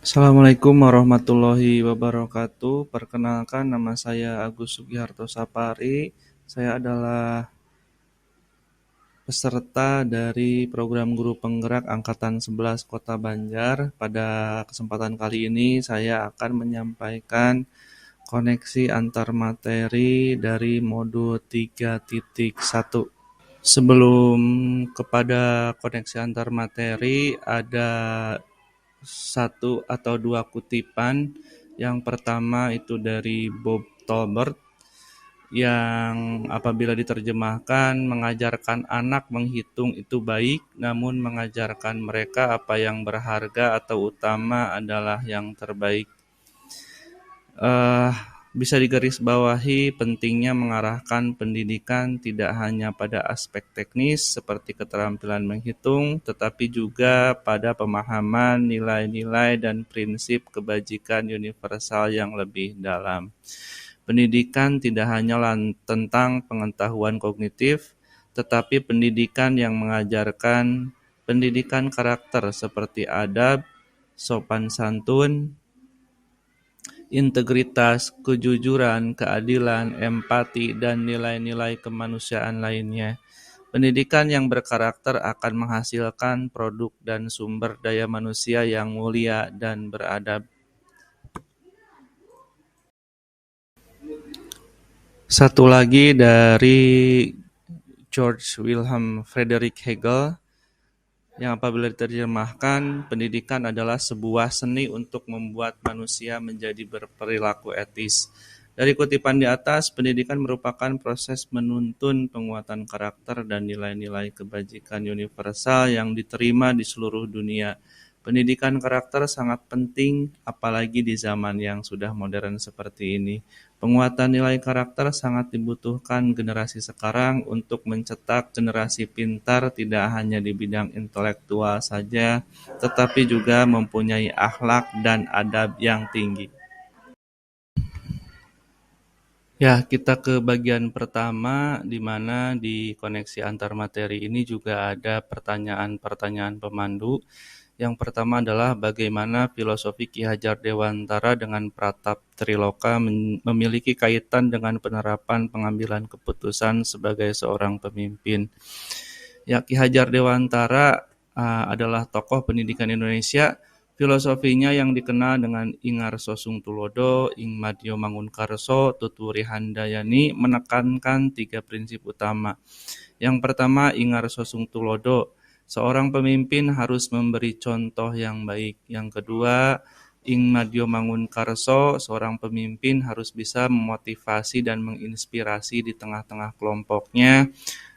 Assalamualaikum warahmatullahi wabarakatuh. Perkenalkan, nama saya Agus Sugiharto Sapari. Saya adalah peserta dari program Guru Penggerak Angkatan 11 Kota Banjar. Pada kesempatan kali ini saya akan menyampaikan koneksi antar materi dari modul 3.1. Sebelum kepada koneksi antar materi, ada satu atau dua kutipan. Yang pertama itu dari Bob Tolbert, yang apabila diterjemahkan, mengajarkan anak menghitung itu baik, namun mengajarkan mereka apa yang berharga atau utama adalah yang terbaik. Bisa digarisbawahi pentingnya mengarahkan pendidikan tidak hanya pada aspek teknis seperti keterampilan menghitung, tetapi juga pada pemahaman nilai-nilai dan prinsip kebajikan universal yang lebih dalam. Pendidikan tidak hanya tentang pengetahuan kognitif, tetapi pendidikan yang mengajarkan pendidikan karakter seperti adab, sopan santun, integritas, kejujuran, keadilan, empati, dan nilai-nilai kemanusiaan lainnya. Pendidikan yang berkarakter akan menghasilkan produk dan sumber daya manusia yang mulia dan beradab. Satu lagi dari George Wilhelm Friedrich Hegel, yang apabila diterjemahkan, pendidikan adalah sebuah seni untuk membuat manusia menjadi berperilaku etis. Dari kutipan di atas, pendidikan merupakan proses menuntun penguatan karakter dan nilai-nilai kebajikan universal yang diterima di seluruh dunia. Pendidikan karakter sangat penting, apalagi di zaman yang sudah modern seperti ini. Penguatan nilai karakter sangat dibutuhkan generasi sekarang untuk mencetak generasi pintar tidak hanya di bidang intelektual saja, tetapi juga mempunyai akhlak dan adab yang tinggi. Ya, kita ke bagian pertama, di mana di koneksi antar materi ini juga ada pertanyaan-pertanyaan pemandu. Yang pertama adalah bagaimana filosofi Ki Hajar Dewantara dengan Pratap Triloka memiliki kaitan dengan penerapan pengambilan keputusan sebagai seorang pemimpin. Ya, Ki Hajar Dewantara adalah tokoh pendidikan Indonesia. Filosofinya yang dikenal dengan Ingarso Sungtulodo, Ing Madyo Mangunkarso, Tuturi Handayani menekankan 3 prinsip utama. Yang pertama, Ingarso Sungtulodo, seorang pemimpin harus memberi contoh yang baik. Yang kedua, Ing Madyo Mangunkarso, seorang pemimpin harus bisa memotivasi dan menginspirasi di tengah-tengah kelompoknya.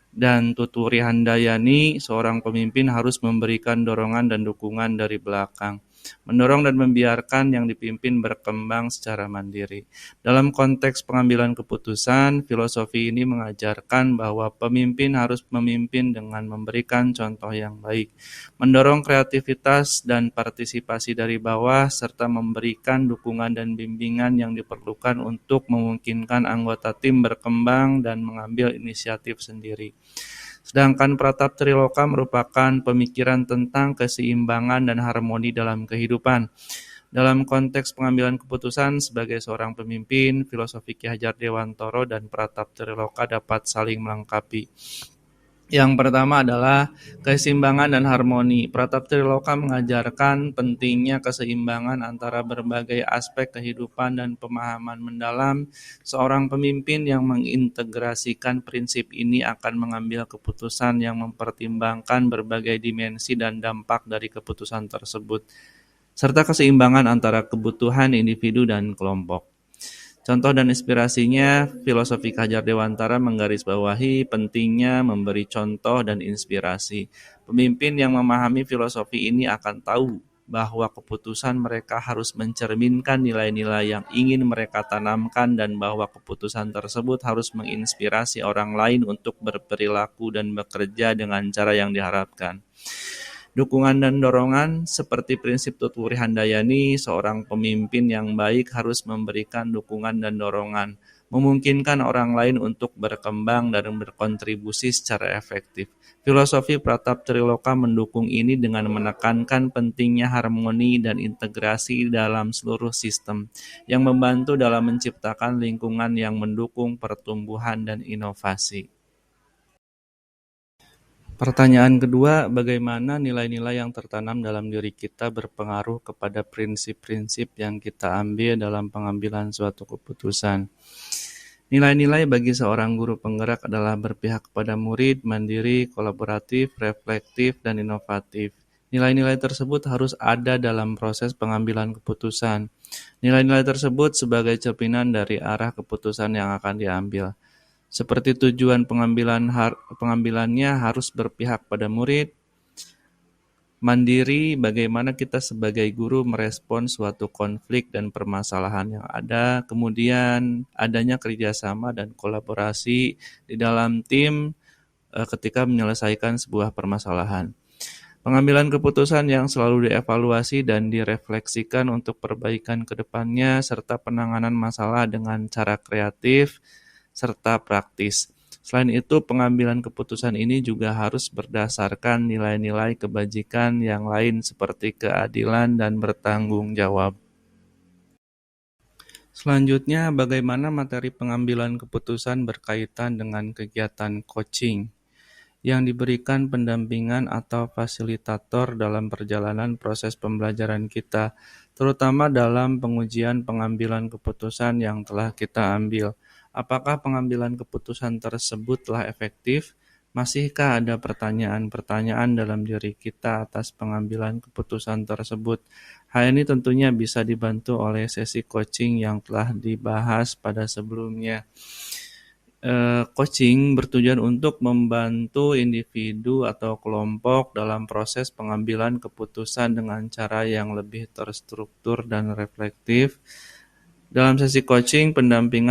Dan Tuturi Handayani, seorang pemimpin harus memberikan dorongan dan dukungan dari belakang, mendorong dan membiarkan yang dipimpin berkembang secara mandiri. Dalam konteks pengambilan keputusan, filosofi ini mengajarkan bahwa pemimpin harus memimpin dengan memberikan contoh yang baik, mendorong kreativitas dan partisipasi dari bawah, serta memberikan dukungan dan bimbingan yang diperlukan untuk memungkinkan anggota tim berkembang dan mengambil inisiatif sendiri. Sedangkan Pratap Triloka merupakan pemikiran tentang keseimbangan dan harmoni dalam kehidupan. Dalam konteks pengambilan keputusan sebagai seorang pemimpin, filosofi Ki Hajar Dewantara dan Pratap Triloka dapat saling melengkapi. Yang pertama adalah keseimbangan dan harmoni. Pratap Triloka mengajarkan pentingnya keseimbangan antara berbagai aspek kehidupan dan pemahaman mendalam. Seorang pemimpin yang mengintegrasikan prinsip ini akan mengambil keputusan yang mempertimbangkan berbagai dimensi dan dampak dari keputusan tersebut, serta keseimbangan antara kebutuhan individu dan kelompok. Contoh dan inspirasinya, filosofi Ki Hajar Dewantara menggarisbawahi pentingnya memberi contoh dan inspirasi. Pemimpin yang memahami filosofi ini akan tahu bahwa keputusan mereka harus mencerminkan nilai-nilai yang ingin mereka tanamkan dan bahwa keputusan tersebut harus menginspirasi orang lain untuk berperilaku dan bekerja dengan cara yang diharapkan. Dukungan dan dorongan seperti prinsip Tutwuri Handayani, seorang pemimpin yang baik harus memberikan dukungan dan dorongan, memungkinkan orang lain untuk berkembang dan berkontribusi secara efektif. Filosofi Pratap Triloka mendukung ini dengan menekankan pentingnya harmoni dan integrasi dalam seluruh sistem, yang membantu dalam menciptakan lingkungan yang mendukung pertumbuhan dan inovasi. Pertanyaan kedua, bagaimana nilai-nilai yang tertanam dalam diri kita berpengaruh kepada prinsip-prinsip yang kita ambil dalam pengambilan suatu keputusan? Nilai-nilai bagi seorang guru penggerak adalah berpihak kepada murid, mandiri, kolaboratif, reflektif, dan inovatif. Nilai-nilai tersebut harus ada dalam proses pengambilan keputusan. Nilai-nilai tersebut sebagai cerminan dari arah keputusan yang akan diambil. Seperti tujuan pengambilannya harus berpihak pada murid, mandiri, bagaimana kita sebagai guru merespon suatu konflik dan permasalahan yang ada, kemudian adanya kerjasama dan kolaborasi di dalam tim ketika menyelesaikan sebuah permasalahan. Pengambilan keputusan yang selalu dievaluasi dan direfleksikan untuk perbaikan ke depannya, serta penanganan masalah dengan cara kreatif serta praktis. Selain itu, pengambilan keputusan ini juga harus berdasarkan nilai-nilai kebajikan yang lain seperti keadilan dan bertanggung jawab. Selanjutnya, bagaimana materi pengambilan keputusan berkaitan dengan kegiatan coaching yang diberikan pendampingan atau fasilitator dalam perjalanan proses pembelajaran kita, terutama dalam pengujian pengambilan keputusan yang telah kita ambil. Apakah pengambilan keputusan tersebut telah efektif? Masihkah ada pertanyaan-pertanyaan dalam diri kita atas pengambilan keputusan tersebut? Hal ini tentunya bisa dibantu oleh sesi coaching yang telah dibahas pada sebelumnya. Coaching bertujuan untuk membantu individu atau kelompok dalam proses pengambilan keputusan dengan cara yang lebih terstruktur dan reflektif. Dalam sesi coaching, pendamping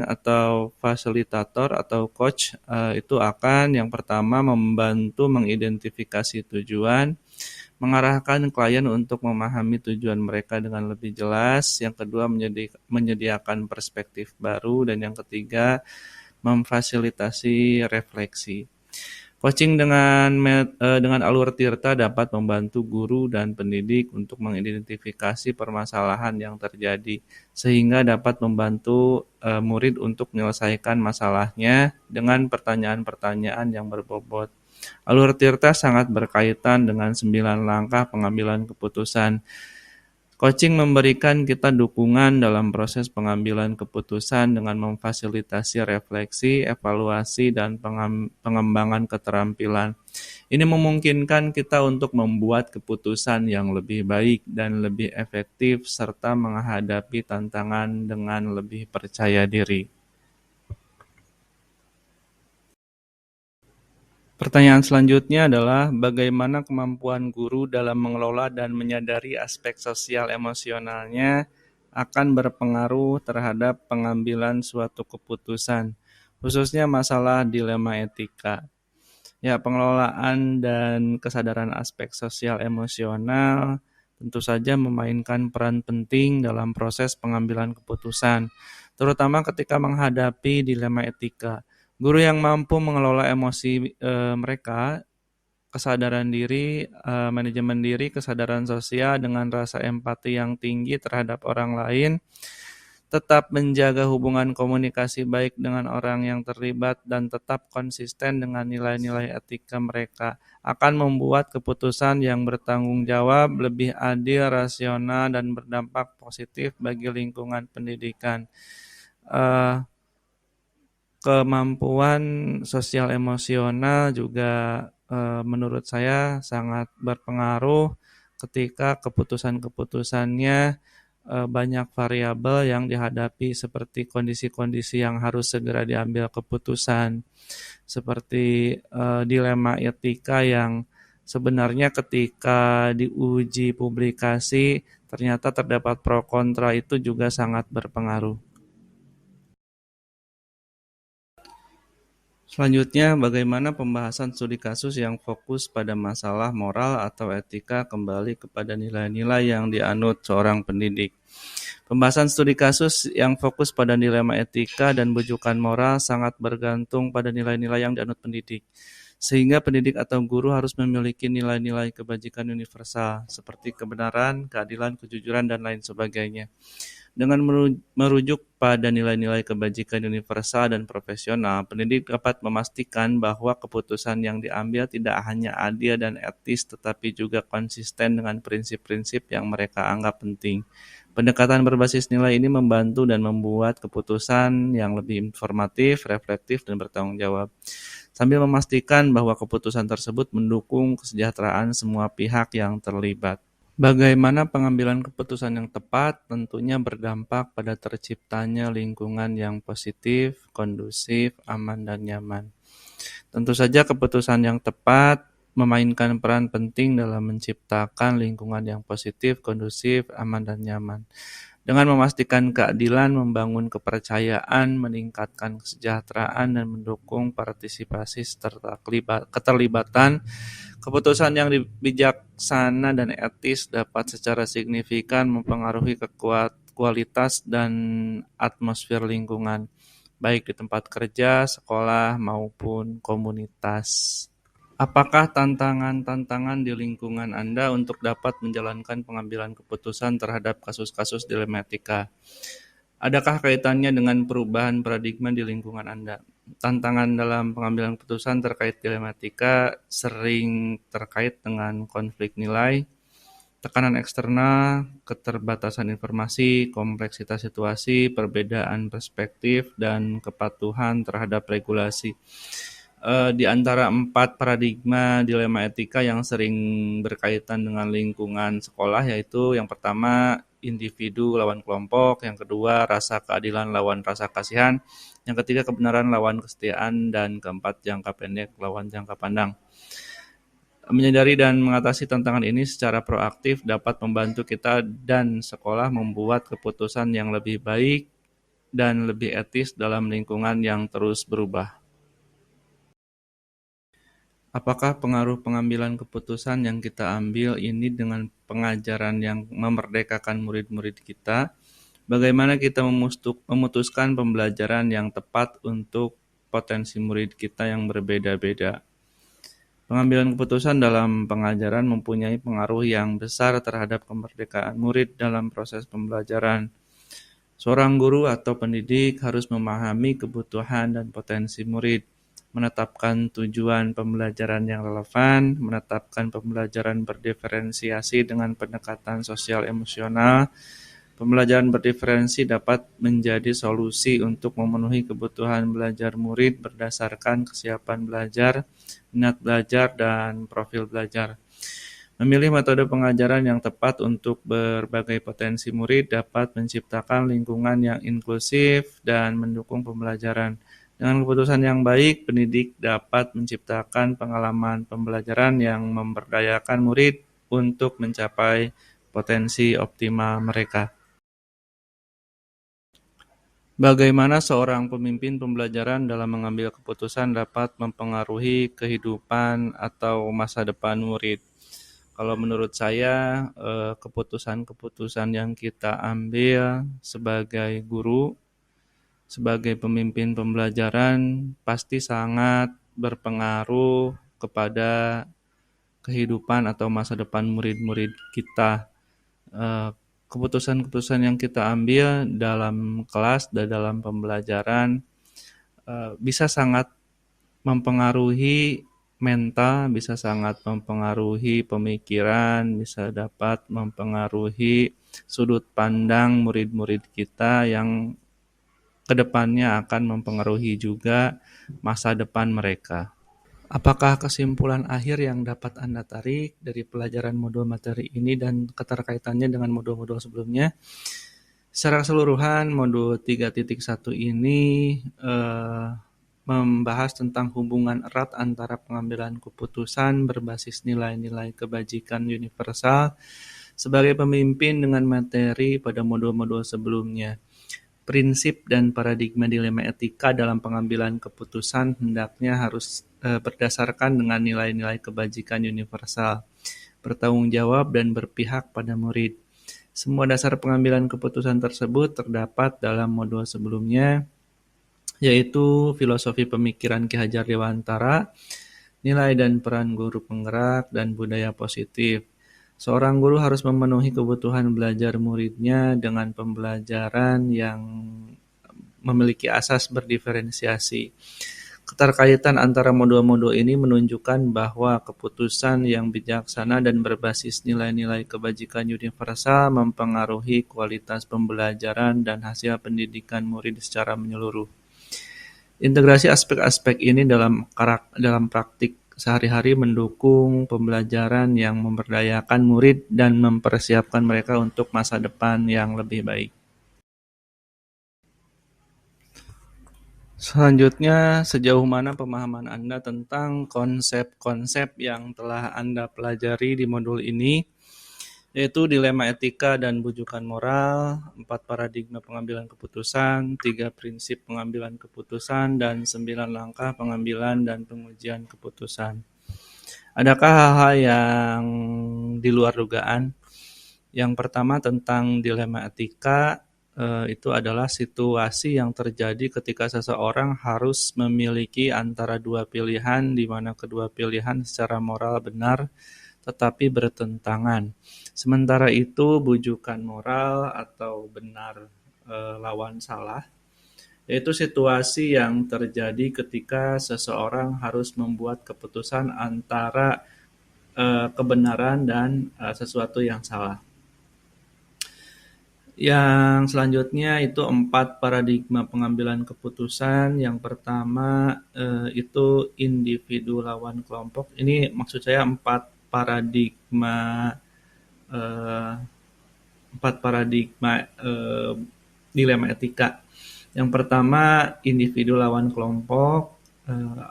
atau fasilitator atau coach itu akan yang pertama membantu mengidentifikasi tujuan, mengarahkan klien untuk memahami tujuan mereka dengan lebih jelas. Yang kedua, menyediakan perspektif baru. Dan yang ketiga, memfasilitasi refleksi. Coaching dengan alur tirta dapat membantu guru dan pendidik untuk mengidentifikasi permasalahan yang terjadi, sehingga dapat membantu murid untuk menyelesaikan masalahnya dengan pertanyaan-pertanyaan yang berbobot. Alur tirta sangat berkaitan dengan 9 langkah pengambilan keputusan. Coaching memberikan kita dukungan dalam proses pengambilan keputusan dengan memfasilitasi refleksi, evaluasi, dan pengembangan keterampilan. Ini memungkinkan kita untuk membuat keputusan yang lebih baik dan lebih efektif serta menghadapi tantangan dengan lebih percaya diri. Pertanyaan selanjutnya adalah bagaimana kemampuan guru dalam mengelola dan menyadari aspek sosial emosionalnya akan berpengaruh terhadap pengambilan suatu keputusan, khususnya masalah dilema etika. Ya, pengelolaan dan kesadaran aspek sosial emosional tentu saja memainkan peran penting dalam proses pengambilan keputusan, terutama ketika menghadapi dilema etika. Guru yang mampu mengelola emosi mereka, kesadaran diri, manajemen diri, kesadaran sosial dengan rasa empati yang tinggi terhadap orang lain, tetap menjaga hubungan komunikasi baik dengan orang yang terlibat dan tetap konsisten dengan nilai-nilai etika mereka akan membuat keputusan yang bertanggung jawab, lebih adil, rasional, dan berdampak positif bagi lingkungan pendidikan. Kemampuan sosial emosional juga menurut saya sangat berpengaruh ketika keputusan-keputusannya banyak variabel yang dihadapi seperti kondisi-kondisi yang harus segera diambil keputusan, seperti dilema etika yang sebenarnya ketika diuji publikasi ternyata terdapat pro kontra, itu juga sangat berpengaruh. Selanjutnya, bagaimana pembahasan studi kasus yang fokus pada masalah moral atau etika kembali kepada nilai-nilai yang dianut seorang pendidik. Pembahasan studi kasus yang fokus pada dilema etika dan bujukan moral sangat bergantung pada nilai-nilai yang dianut pendidik. Sehingga pendidik atau guru harus memiliki nilai-nilai kebajikan universal seperti kebenaran, keadilan, kejujuran, dan lain sebagainya. Dengan merujuk pada nilai-nilai kebajikan universal dan profesional, pendidik dapat memastikan bahwa keputusan yang diambil tidak hanya adil dan etis, tetapi juga konsisten dengan prinsip-prinsip yang mereka anggap penting. Pendekatan berbasis nilai ini membantu dan membuat keputusan yang lebih informatif, reflektif, dan bertanggung jawab, sambil memastikan bahwa keputusan tersebut mendukung kesejahteraan semua pihak yang terlibat. Bagaimana pengambilan keputusan yang tepat tentunya berdampak pada terciptanya lingkungan yang positif, kondusif, aman, dan nyaman. Tentu saja keputusan yang tepat memainkan peran penting dalam menciptakan lingkungan yang positif, kondusif, aman, dan nyaman. Dengan memastikan keadilan, membangun kepercayaan, meningkatkan kesejahteraan, dan mendukung partisipasi serta keterlibatan, keputusan yang bijaksana dan etis dapat secara signifikan mempengaruhi kualitas dan atmosfer lingkungan, baik di tempat kerja, sekolah, maupun komunitas. Apakah tantangan-tantangan di lingkungan Anda untuk dapat menjalankan pengambilan keputusan terhadap kasus-kasus dilematika? Adakah kaitannya dengan perubahan paradigma di lingkungan Anda? Tantangan dalam pengambilan keputusan terkait dilematika sering terkait dengan konflik nilai, tekanan eksternal, keterbatasan informasi, kompleksitas situasi, perbedaan perspektif, dan kepatuhan terhadap regulasi. Di antara 4 paradigma dilema etika yang sering berkaitan dengan lingkungan sekolah, yaitu yang pertama individu lawan kelompok, yang kedua rasa keadilan lawan rasa kasihan, yang ketiga kebenaran lawan kesetiaan, dan keempat jangka pendek lawan jangka pandang. Menyadari dan mengatasi tantangan ini secara proaktif dapat membantu kita dan sekolah membuat keputusan yang lebih baik dan lebih etis dalam lingkungan yang terus berubah. Apakah pengaruh pengambilan keputusan yang kita ambil ini dengan pengajaran yang memerdekakan murid-murid kita? Bagaimana kita memutuskan pembelajaran yang tepat untuk potensi murid kita yang berbeda-beda? Pengambilan keputusan dalam pengajaran mempunyai pengaruh yang besar terhadap kemerdekaan murid dalam proses pembelajaran. Seorang guru atau pendidik harus memahami kebutuhan dan potensi murid, menetapkan tujuan pembelajaran yang relevan, menetapkan pembelajaran berdiferensiasi dengan pendekatan sosial emosional. Pembelajaran berdiferensi dapat menjadi solusi untuk memenuhi kebutuhan belajar murid berdasarkan kesiapan belajar, minat belajar, dan profil belajar. Memilih metode pengajaran yang tepat untuk berbagai potensi murid dapat menciptakan lingkungan yang inklusif dan mendukung pembelajaran. Dengan keputusan yang baik, pendidik dapat menciptakan pengalaman pembelajaran yang memberdayakan murid untuk mencapai potensi optimal mereka. Bagaimana seorang pemimpin pembelajaran dalam mengambil keputusan dapat mempengaruhi kehidupan atau masa depan murid? Kalau menurut saya, keputusan-keputusan yang kita ambil sebagai guru, sebagai pemimpin pembelajaran, pasti sangat berpengaruh kepada kehidupan atau masa depan murid-murid kita. Keputusan-keputusan yang kita ambil dalam kelas dan dalam pembelajaran bisa sangat mempengaruhi mental, bisa sangat mempengaruhi pemikiran, bisa dapat mempengaruhi sudut pandang murid-murid kita yang kedepannya akan mempengaruhi juga masa depan mereka. Apakah kesimpulan akhir yang dapat Anda tarik dari pelajaran modul materi ini dan keterkaitannya dengan modul-modul sebelumnya? Secara keseluruhan, modul 3.1 ini membahas tentang hubungan erat antara pengambilan keputusan berbasis nilai-nilai kebajikan universal sebagai pemimpin dengan materi pada modul-modul sebelumnya. prinsip dan paradigma dilema etika dalam pengambilan keputusan hendaknya harus berdasarkan dengan nilai-nilai kebajikan universal, bertanggung jawab dan berpihak pada murid. Semua dasar pengambilan keputusan tersebut terdapat dalam modul sebelumnya, yaitu filosofi pemikiran Ki Hajar Dewantara, nilai dan peran guru penggerak, dan budaya positif. Seorang guru harus memenuhi kebutuhan belajar muridnya dengan pembelajaran yang memiliki asas berdiferensiasi. Keterkaitan antara modul-modul ini menunjukkan bahwa keputusan yang bijaksana dan berbasis nilai-nilai kebajikan universal mempengaruhi kualitas pembelajaran dan hasil pendidikan murid secara menyeluruh. Integrasi aspek-aspek ini dalam praktik sehari-hari mendukung pembelajaran yang memberdayakan murid dan mempersiapkan mereka untuk masa depan yang lebih baik. Selanjutnya, sejauh mana pemahaman Anda tentang konsep-konsep yang telah Anda pelajari di modul ini, yaitu dilema etika dan bujukan moral, 4 paradigma pengambilan keputusan, 3 prinsip pengambilan keputusan, dan 9 langkah pengambilan dan pengujian keputusan. Adakah hal-hal yang di luar dugaan? Yang pertama tentang dilema etika, itu adalah situasi yang terjadi ketika seseorang harus memiliki antara dua pilihan di mana kedua pilihan secara moral benar tetapi bertentangan. Sementara itu bujukan moral atau benar lawan salah, yaitu situasi yang terjadi ketika seseorang harus membuat keputusan antara kebenaran dan sesuatu yang salah. Yang selanjutnya itu 4 paradigma pengambilan keputusan. Yang pertama itu individu lawan kelompok. Ini maksud saya 4 paradigma dilema etika. Yang pertama individu lawan kelompok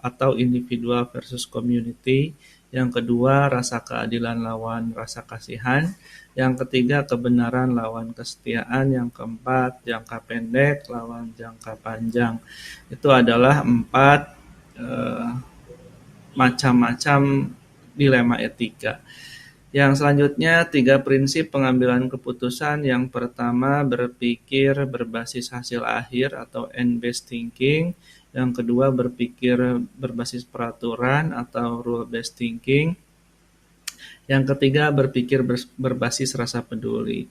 atau individual versus community. Yang kedua, rasa keadilan lawan rasa kasihan. Yang ketiga, kebenaran lawan kesetiaan. Yang keempat, jangka pendek lawan jangka panjang. Itu adalah 4 macam-macam dilema etika. Yang selanjutnya, 3 prinsip pengambilan keputusan. Yang pertama, berpikir berbasis hasil akhir atau end-based thinking. Yang kedua, berpikir berbasis peraturan atau rule-based thinking. Yang ketiga, berpikir berbasis rasa peduli.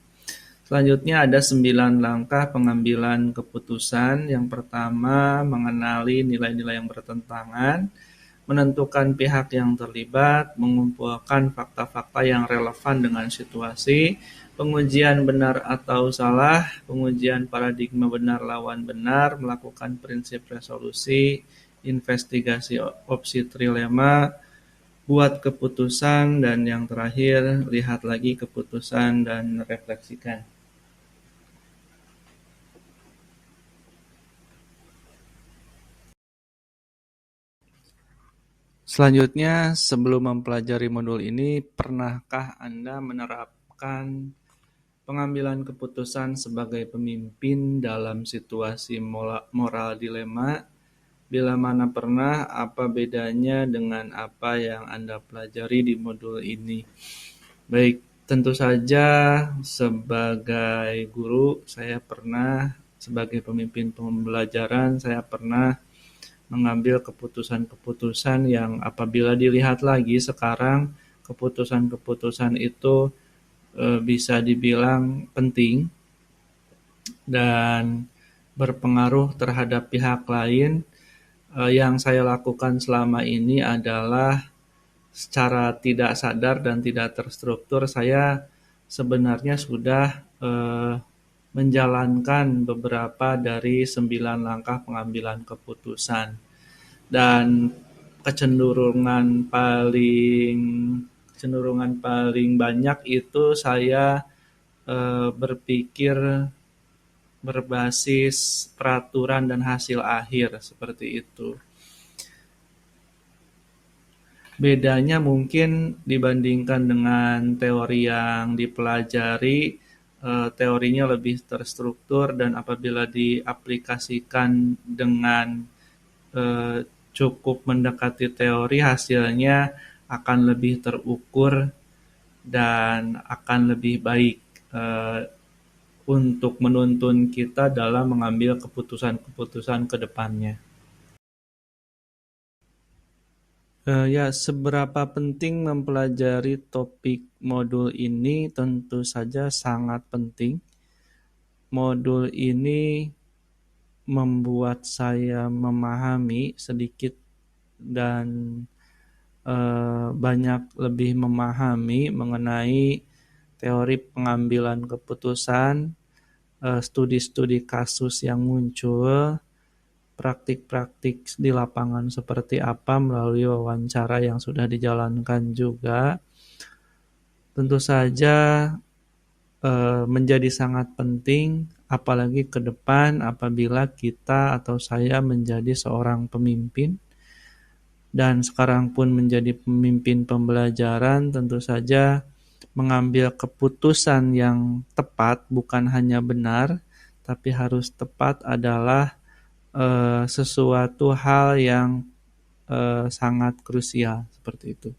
Selanjutnya ada 9 langkah pengambilan keputusan. Yang pertama, mengenali nilai-nilai yang bertentangan, menentukan pihak yang terlibat, mengumpulkan fakta-fakta yang relevan dengan situasi, pengujian benar atau salah, pengujian paradigma benar lawan benar, melakukan prinsip resolusi, investigasi opsi trilema, buat keputusan, dan yang terakhir, lihat lagi keputusan dan refleksikan. Selanjutnya, sebelum mempelajari modul ini, pernahkah Anda menerapkan pengambilan keputusan sebagai pemimpin dalam situasi moral dilema? Bila mana pernah, apa bedanya dengan apa yang Anda pelajari di modul ini? Baik, tentu saja sebagai guru, saya pernah, sebagai pemimpin pembelajaran, saya pernah mengambil keputusan-keputusan yang apabila dilihat lagi sekarang, keputusan-keputusan itu bisa dibilang penting dan berpengaruh terhadap pihak lain. Yang saya lakukan selama ini adalah secara tidak sadar dan tidak terstruktur, saya sebenarnya sudah menjalankan beberapa dari 9 langkah pengambilan keputusan. Dan kecenderungan paling banyak itu saya berpikir berbasis peraturan dan hasil akhir, seperti itu. Bedanya mungkin dibandingkan dengan teori yang dipelajari, teorinya lebih terstruktur, dan apabila diaplikasikan dengan eh, cukup mendekati teori, hasilnya akan lebih terukur dan akan lebih baik eh, untuk menuntun kita dalam mengambil keputusan-keputusan ke depannya. Ya, seberapa penting mempelajari topik modul ini? Tentu saja sangat penting. Modul ini membuat saya memahami sedikit dan banyak lebih memahami mengenai teori pengambilan keputusan, studi-studi kasus yang muncul, praktik-praktik di lapangan seperti apa melalui wawancara yang sudah dijalankan juga. Tentu saja menjadi sangat penting, apalagi ke depan apabila kita atau saya menjadi seorang pemimpin, dan sekarang pun menjadi pemimpin pembelajaran. Tentu saja mengambil keputusan yang tepat, bukan hanya benar, tapi harus tepat, adalah sesuatu hal yang sangat krusial seperti itu.